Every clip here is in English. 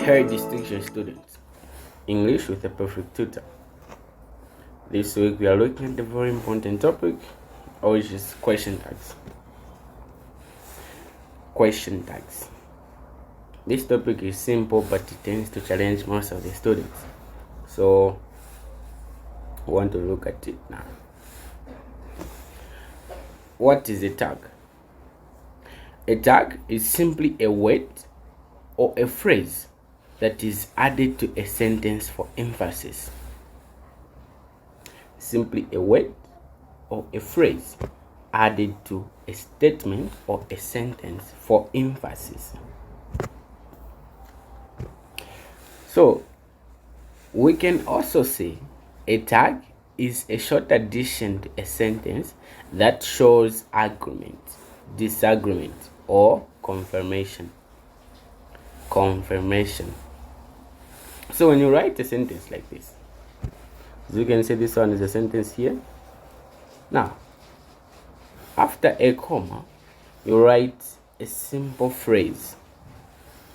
Hey distinction students, English with a perfect tutor. This week we are looking at a very important topic, which is question tags. Question tags. This topic is simple, but it tends to challenge most of the students. So we want to look at it now. What is a tag? A tag is simply a word or a phrase that is added to a sentence for emphasis. Simply a word or a phrase added to a statement or a sentence for emphasis. So we can also say a tag is a short addition to a sentence that shows agreement, disagreement, or confirmation. So when you write a sentence like this, as you can see, this one is a sentence here. Now, after a comma, you write a simple phrase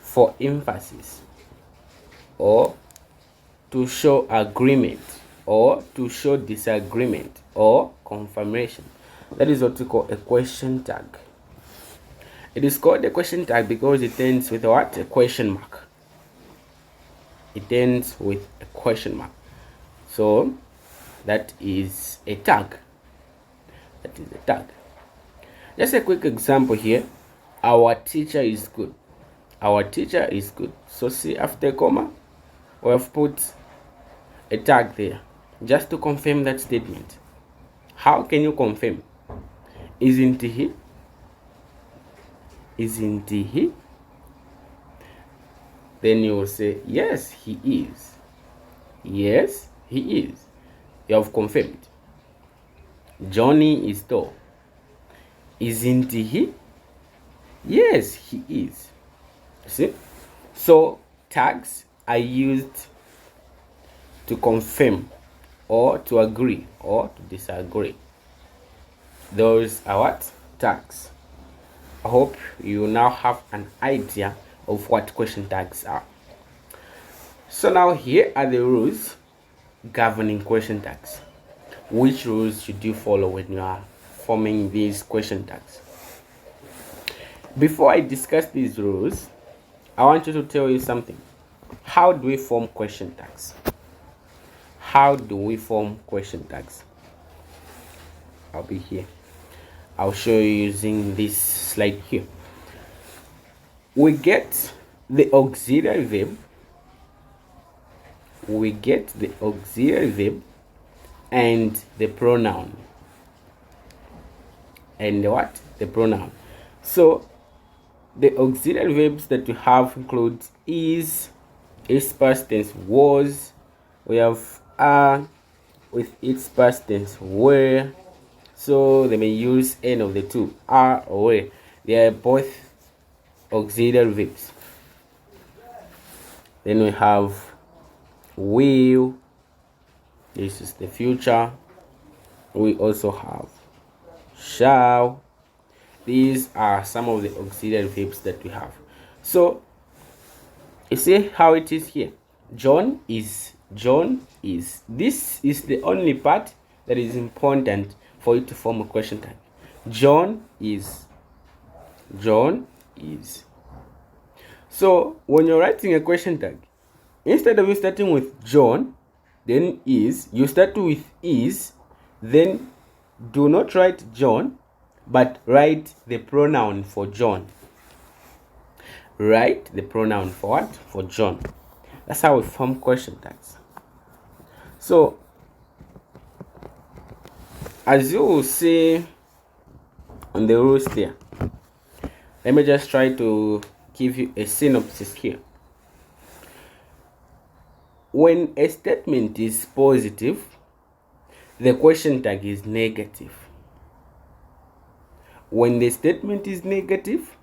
for emphasis, or to show agreement, or to show disagreement, or confirmation. That is what we call a question tag. It is called a question tag because it ends with what? A question mark. It ends with a question mark. So that is a tag. That is a tag. Just a quick example here. Our teacher is good. Our teacher is good. So see, after a comma, we have put a tag there just to confirm that statement. How can you confirm? Isn't he? Isn't he? Then you will say, yes, he is. Yes, he is. You have confirmed. Johnny is tall. Isn't he? Yes, he is. See? So tags are used to confirm, or to agree, or to disagree. Those are what? Tags. I hope you now have an idea of what question tags are. So now here are the rules governing question tags. Which rules should you follow when you are forming these question tags? Before I discuss these rules, I want you to tell you something. How do we form question tags? How do we form question tags? I'll be here. I'll show you using this slide here. We get the auxiliary verb. We get the auxiliary verb and the pronoun. And what? The pronoun. So the auxiliary verbs that we have include is past tense was. We have are with its past tense were. So they may use any of the two, are or were. They are both auxiliary verbs. Then we have will. This is the future. We also have shall. These are some of the auxiliary verbs that we have. So you see how it is here. John is. This is the only part that is important for you to form a question tag. John is. So when you're writing a question tag, instead of you starting with John, then is, you start with is, then do not write John, but write the pronoun for John. Write the pronoun for what? For John. That's how we form question tags. So as you will see on the rules there, let me just try to give you a synopsis here. When a statement is positive, the question tag is negative. When the statement is negative,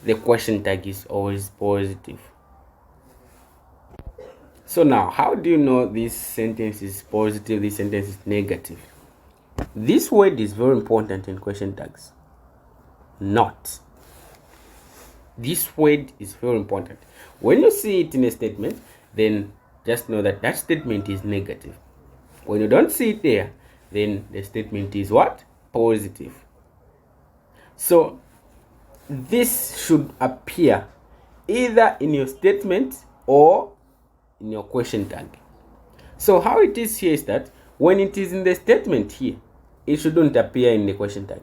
the question tag is always positive. So now, how do you know this sentence is positive, this sentence is negative? This word is very important in question tags. Not. This word is very important. When you see it in a statement, then just know that that statement is negative. When you don't see it there, then the statement is what? Positive. So this should appear either in your statement or in your question tag. So how it is here is that when it is in the statement here, it shouldn't appear in the question tag.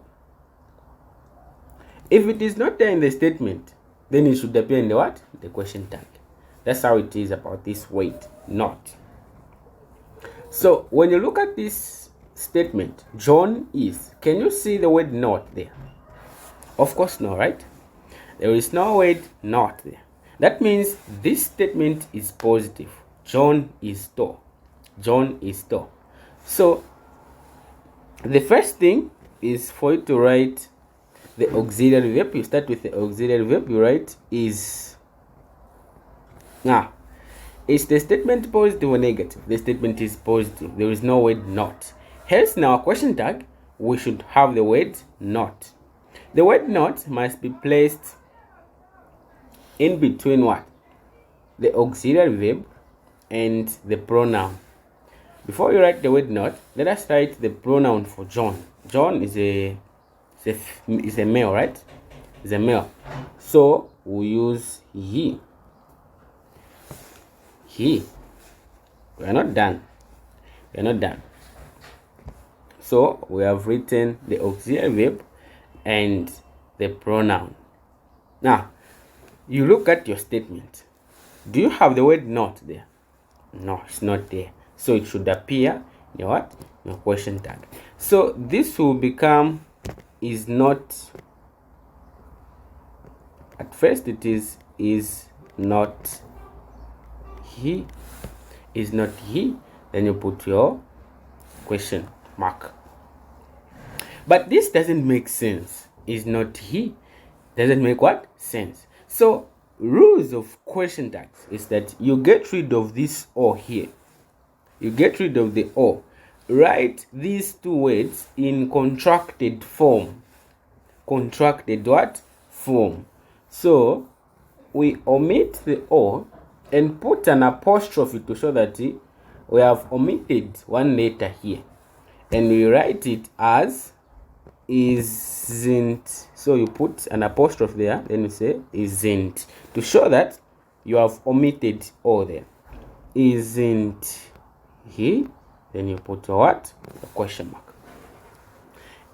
If it is not there in the statement, then it should appear in the what? The question tag. That's how it is about this word not. So when you look at this statement, John is, can you see the word not there? Of course no, right? There is no word not there. That means this statement is positive. John is tall. John is tall. So the first thing is for you to write the auxiliary verb. You start with the auxiliary verb. You write is. Now, is the statement positive or negative? The statement is positive. There is no word not. Hence, in our question tag, we should have the word not. The word not must be placed in between what? The auxiliary verb and the pronoun. Before you write the word not, let us write the pronoun for John. John is a male, right? Is a male. So we use he. He. We are not done. We are not done. So we have written the auxiliary verb and the pronoun. Now, you look at your statement. Do you have the word not there? No, it's not there. So it should appear in your what? Your question tag. So this will become is not. At first it is not he. Is not he. Then you put your question mark. But this doesn't make sense. Is not he. Doesn't make what? Sense. So rules of question tags is that you get rid of this or here. You get rid of the or. Write these two words in contracted form. Contracted what? Form. So we omit the or and put an apostrophe to show that we have omitted one letter here. And we write it as isn't. So you put an apostrophe there, then you say isn't, to show that you have omitted all there. Isn't he? Then you put a what? A question mark.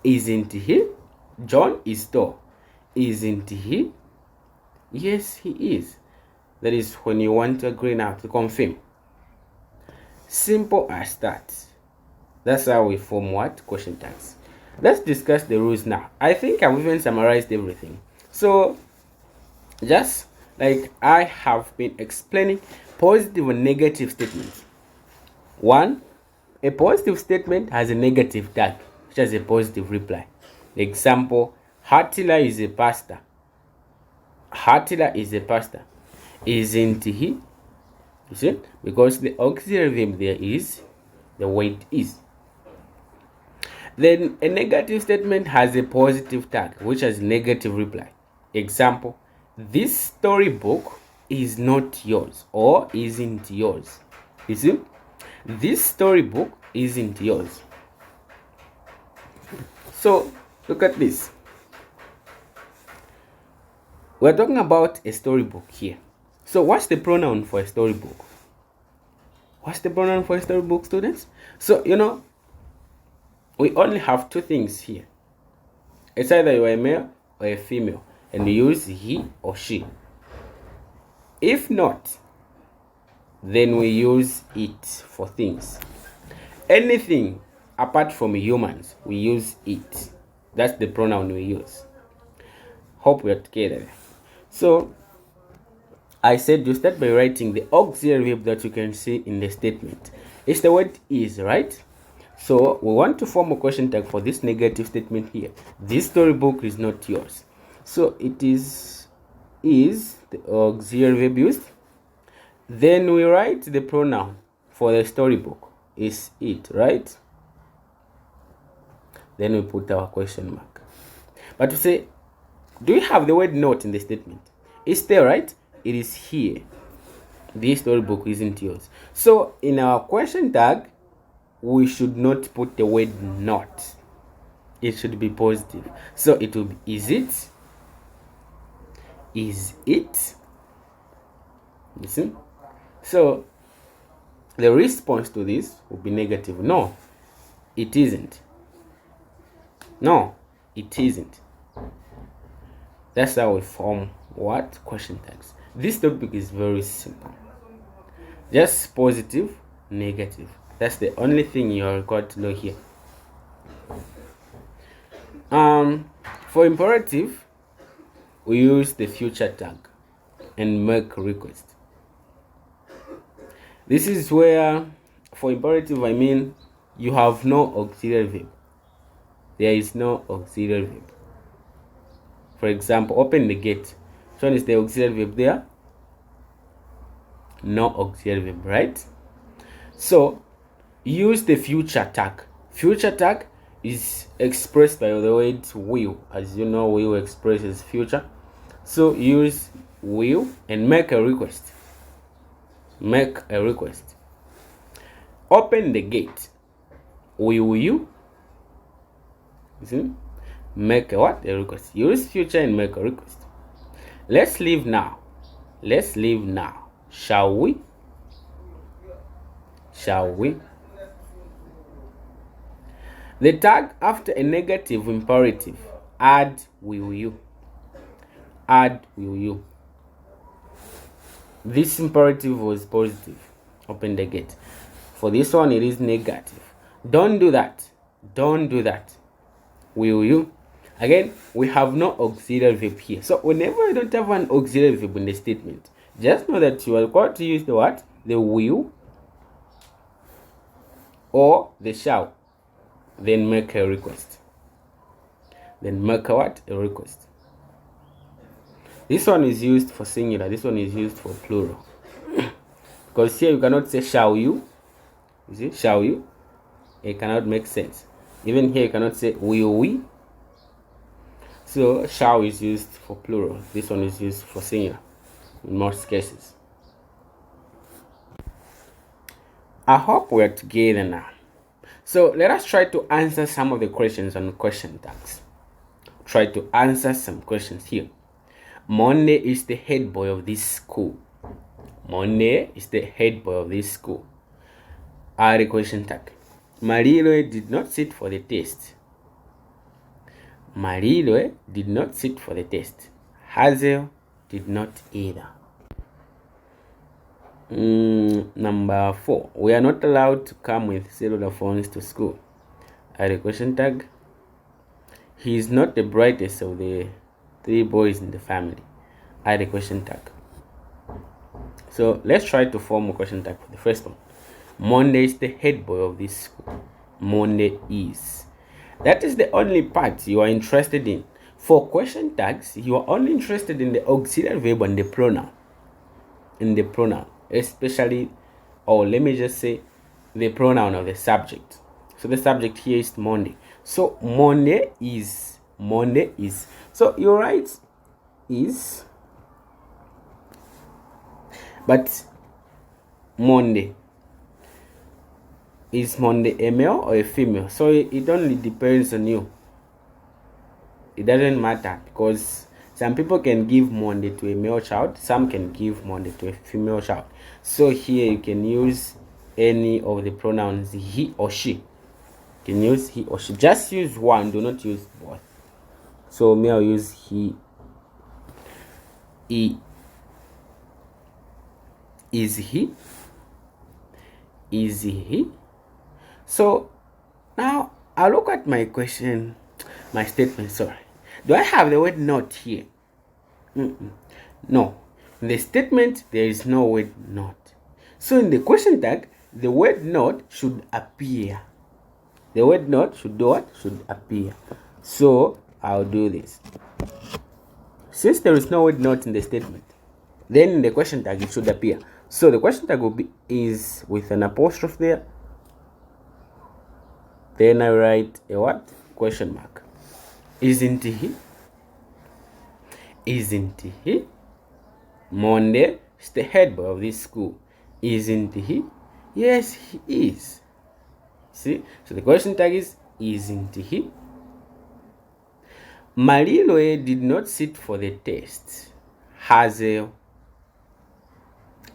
Isn't he? John is tall. Isn't he? Yes, he is. That is when you want to agree now to confirm. Simple as that. That's how we form what? Question tags. Let's discuss the rules now. I think I've even summarized everything. So, just like I have been explaining positive and negative statements. One, a positive statement has a negative tag, which has a positive reply. Example, Attila is a pastor. Attila is a pastor. Isn't he? You see? Because the auxiliary verb there is the word is. Then a negative statement has a positive tag, which has negative reply. Example, this storybook is not yours or isn't yours. You see? This storybook isn't yours. So, look at this. We're talking about a storybook here. So, what's the pronoun for a storybook? What's the pronoun for a storybook, students? So, we only have two things here. It's either you're a male or a female, and you use he or she. If not, then we use it for things. Anything apart from humans, we use it. That's the pronoun we use. Hope we're together. So, I said you start by writing the auxiliary verb that you can see in the statement. It's the word is, right? So, we want to form a question tag for this negative statement here. This storybook is not yours. So, it is the auxiliary verb used. Then we write the pronoun for the storybook. Is it, right? Then we put our question mark. But we say, do we have the word not in the statement? It's there, right? It is here. This storybook isn't yours. So in our question tag, we should not put the word not. It should be positive. So it will be, is it? Is it? Listen. So the response to this will be negative. No, it isn't. No, it isn't. That's how we form what? Question tags. This topic is very simple. Just positive, negative. That's the only thing you are required to know here. For imperative, we use the future tag and make request. This is where, for imperative, I mean you have no auxiliary verb. There is no auxiliary verb. For example, open the gate. Which one is the auxiliary verb there? No auxiliary verb, right? So use the future tag. Future tag is expressed by the word will. As you know, will expresses future. So use will and make a request. Make a request. Open the gate. Will you? See? Make a what? A request. Use future and make a request. Let's leave now. Let's leave now. Shall we? Shall we? The tag after a negative imperative. Add will you. Add will you. This imperative was positive. Open the gate. For this one, it is negative. Don't do that. Don't do that. Will you? Again, we have no auxiliary verb here. So whenever you don't have an auxiliary verb in the statement, just know that you are required to use the what? The will or the shall. Then make a request. Then make a what? A request. This one is used for singular. This one is used for plural. Because here you cannot say shall you. You see? Shall you? It cannot make sense. Even here you cannot say will we. So shall is used for plural. This one is used for singular in most cases. I hope we're together now. So let us try to answer some of the questions on question tags. Try to answer some questions here. Monday is the head boy of this school. Monday is the head boy of this school. Add a question tag. Marilwe did not sit for the test. Marilwe did not sit for the test. Hazel did not either. Number 4. We are not allowed to come with cellular phones to school. Add a question tag. He is not the brightest of the 3 boys in the family. Add a question tag. So let's try to form a question tag for the first one. Monday is the head boy of this school. Monday is. That is the only part you are interested in. For question tags, you are only interested in the auxiliary verb and the pronoun. In the pronoun, especially, or let me just say, the pronoun of the subject. So the subject here is Monday. So Monday is. Monday is. So you write is, but Monday. Is Monday a male or a female? So it only depends on you. It doesn't matter, because some people can give Monday to a male child, some can give Monday to a female child. So here you can use any of the pronouns he or she. You can use he or she. Just use one, do not use both. So me, I'll use he. Is he? Is he? So now I'll look at my question, my statement, sorry. Do I have the word not here? No. In the statement, there is no word not. So in the question tag, the word not should appear. The word not should do what? Should appear. So I'll do this. Since there is no word not in the statement, then in the question tag it should appear. So the question tag will be is with an apostrophe there. Then I write a what? Question mark. Isn't he? Isn't he? Monde is the head boy of this school. Isn't he? Yes, he is. See? So the question tag is, isn't he? Mariloe did not sit for the test. Hazel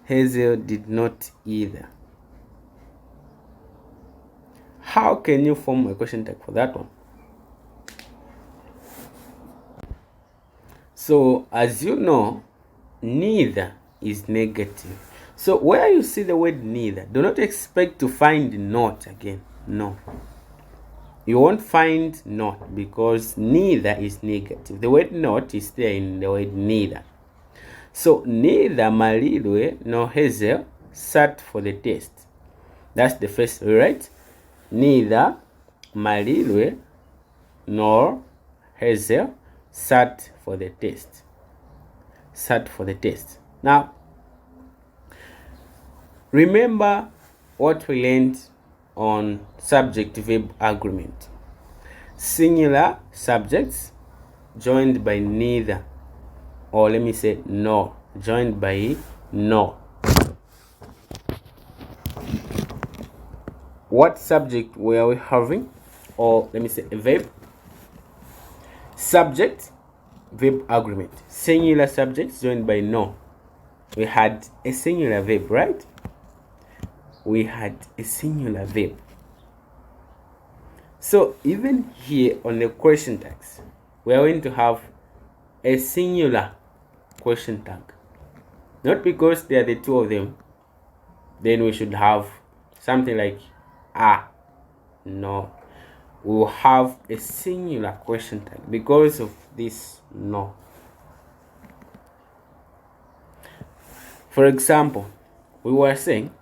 did not either. How can you form a question tag for that one? So as you know, neither is negative. So where you see the word neither, do not expect to find not again. No. You won't find not because neither is negative. The word not is there in the word neither. So neither Marilwe nor Hazel sat for the test. That's the first way, right? Neither Marilwe nor Hazel sat for the test. Sat for the test. Now, remember what we learned on subject-verb agreement. Singular subjects joined by neither, or let me say nor, joined by nor. What subject were we having? Or let me say a verb. Subject, verb agreement. Singular subjects joined by no. We had a singular verb, right? We had a singular verb. So even here on the question tags, we are going to have a singular question tag. Not because they are the two of them, then we should have something like no. We will have a singular question tag because of this no. For example, we were saying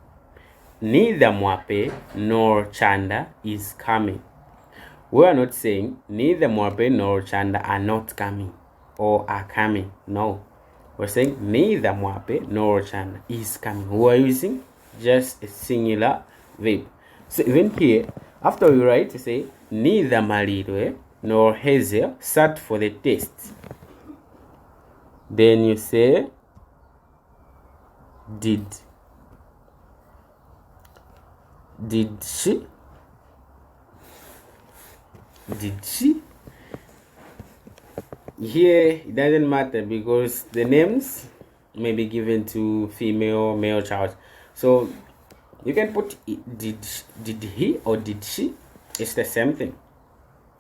neither Mwape nor Chanda is coming. We are not saying neither Mwape nor Chanda are not coming or are coming. No. We're saying neither Mwape nor Chanda is coming. We are using just a singular verb. So even here, after we write, we say neither Marilwe nor Hazel sat for the test. Then you say did she? Did she? Here it doesn't matter because the names may be given to female, male child. So you can put did he or did she. It's the same thing.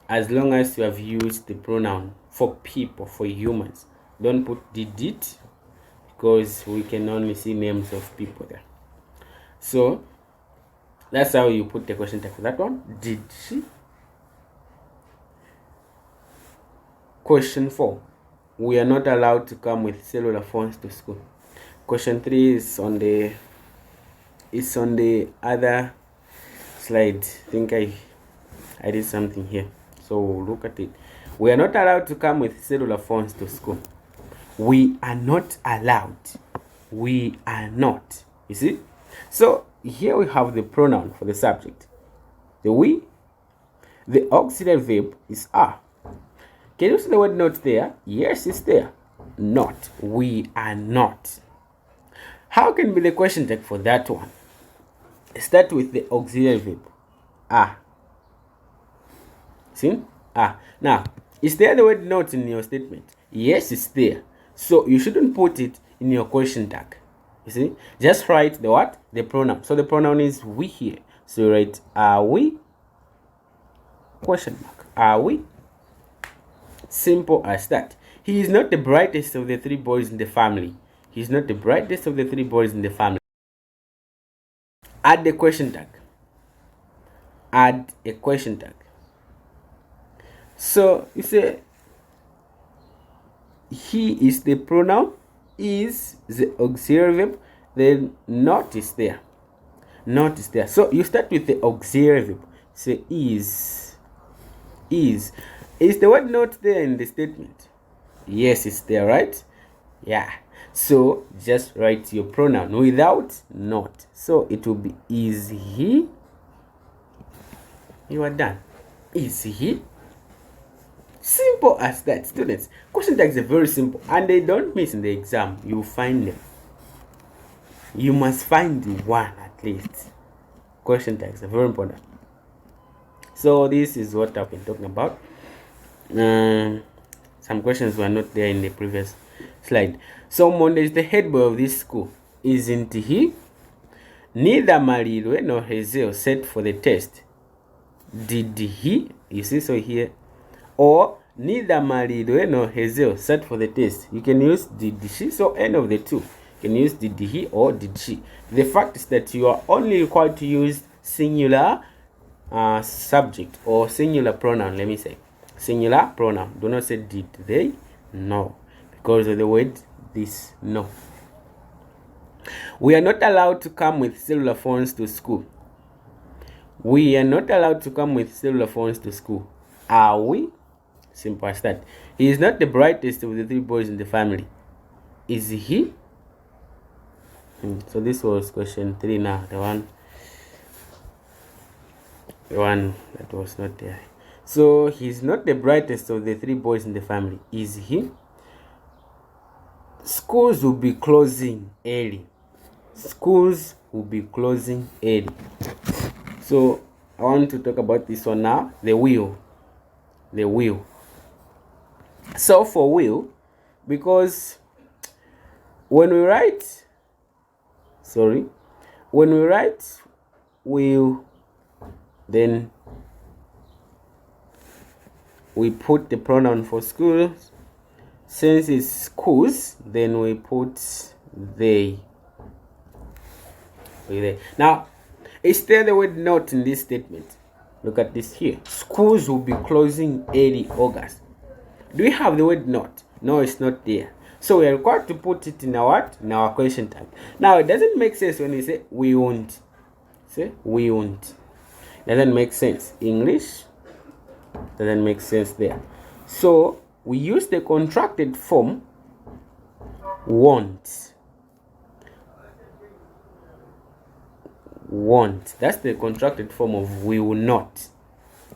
As long as you have used the pronoun for people, for humans. Don't put did it because we can only see names of people there. So that's how you put the question tag for that one. Did she? Question 4. We are not allowed to come with cellular phones to school. Question 3 is on the other slide. I think I did something here. So look at it. We are not allowed to come with cellular phones to school. We are not allowed. We are not. You see? So here we have the pronoun for the subject. The we. The auxiliary verb is are. Can you see the word not there? Yes, it's there. Not. We are not. How can be the question tag for that one? Start with the auxiliary verb. Are. See? Are. Now, is there the word not in your statement? Yes, it's there. So you shouldn't put it in your question tag. You see? Just write the what? The pronoun. So the pronoun is we here. So you write are we? Question mark. Are we? Simple as that. He is not the brightest of the 3 boys in the family. He is not the brightest of the 3 boys in the family. Add the question tag. Add a question tag. So you say he is the pronoun, is the auxiliary verb, then not is there. Not is there. So you start with the auxiliary verb. Say is. Is. Is the word not there in the statement? Yes, it's there, right? Yeah. So just write your pronoun without not. So it will be is he. You are done. Is he? Simple. Simple as that, students. Question tags are very simple and they don't miss in the exam. You find them. You must find one at least. Question tags are very important. So this is what I've been talking about. Some questions were not there in the previous slide. So Monday is the head boy of this school. Isn't he? Neither Malirwe nor Hazel sat for the test. Did he? You see, so here. Or neither Malirwe nor Hazel sat for the test. You can use did she. So any of the two. You can use did he or did she. The fact is that you are only required to use singular subject or singular pronoun. Let me say singular pronoun. Do not say did they. No, because of the word this. No. We are not allowed to come with cellular phones to school. We are not allowed to come with cellular phones to school. Are we? Simple as that. He is not the brightest of the three boys in the family. Is he? So this was question 3 now. The one that was not there. So he's not the brightest of the three boys in the family. Is he? Schools will be closing early. Schools will be closing early. So I want to talk about this one now. The will. The will. So for will, because when we write will, then we put the pronoun for schools. Since it's schools, then we put they. Now, is there the word not in this statement? Look at this here. Schools will be closing early August. Do we have the word not? No, it's not there. So we are required to put it in our question tag. Now, it doesn't make sense when we say we won't. Say we won't. Doesn't make sense. English doesn't make sense there. So we use the contracted form won't. Won't. That's the contracted form of will not.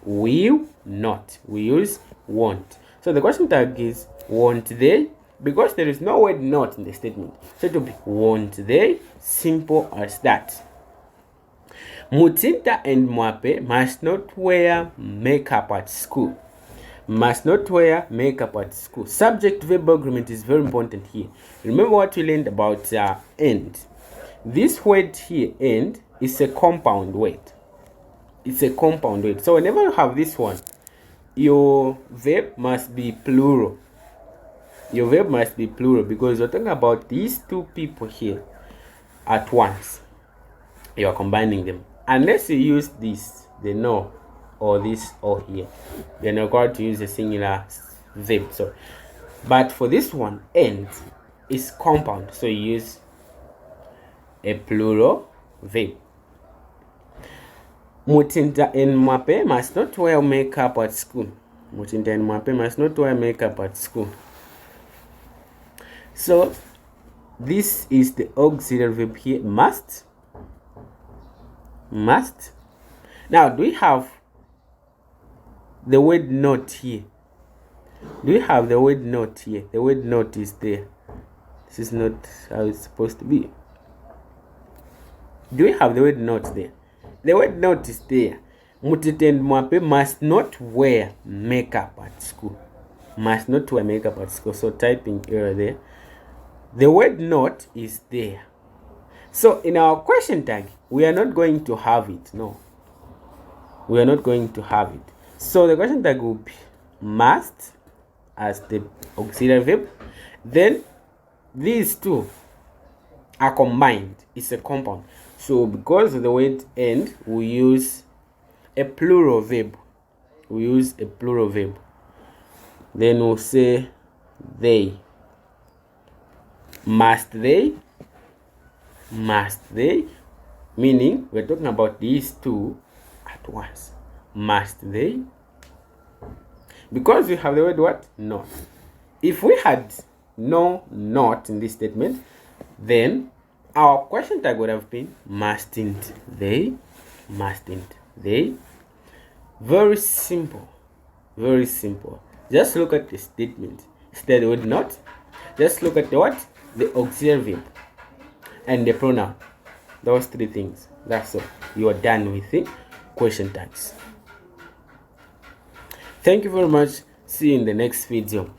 Will not. We use won't. So the question tag is won't they? Because there is no word not in the statement. So it will be won't they? Simple as that. Mutinta and Mwape must not wear makeup at school. Must not wear makeup at school. Subject verb agreement is very important here. Remember what we learned about end. This word here, end, is a compound word. It's a compound word. So whenever you have this one, your verb must be plural. Your verb must be plural because we're talking about these two people here at once. You are combining them. Unless you use this, the no, or this, or here, then you're required to use a singular verb. So, but for this one, end is compound. So you use a plural verb. Mutinta and Mwape must not wear makeup at school. Mutinta and Mwape must not wear makeup at school. So this is the auxiliary verb here, must. Must. Now, do we have the word not here? Do we have the word not here? The word not is there. This is not how it's supposed to be. Do we have the word not there? The word not is there. Mutite and Mwape must not wear makeup at school. Must not wear makeup at school. So typing error there. The word not is there. So in our question tag, we are not going to have it. No. We are not going to have it. So the question tag will be must as the auxiliary verb. Then these two are combined. It's a compound. So because of the word end, we use a plural verb. We use a plural verb. Then we'll say they. Must they? Must they? Meaning we're talking about these two at once. Must they? Because we have the word what? Not. If we had no not in this statement, then our question tag would have been mustn't they? Mustn't they? Very simple. Very simple. Just look at the statement. Instead the word not. Just look at the what? The auxiliary verb and the pronoun. Those three things. That's all. You are done with the question tags. Thank you very much. See you in the next video.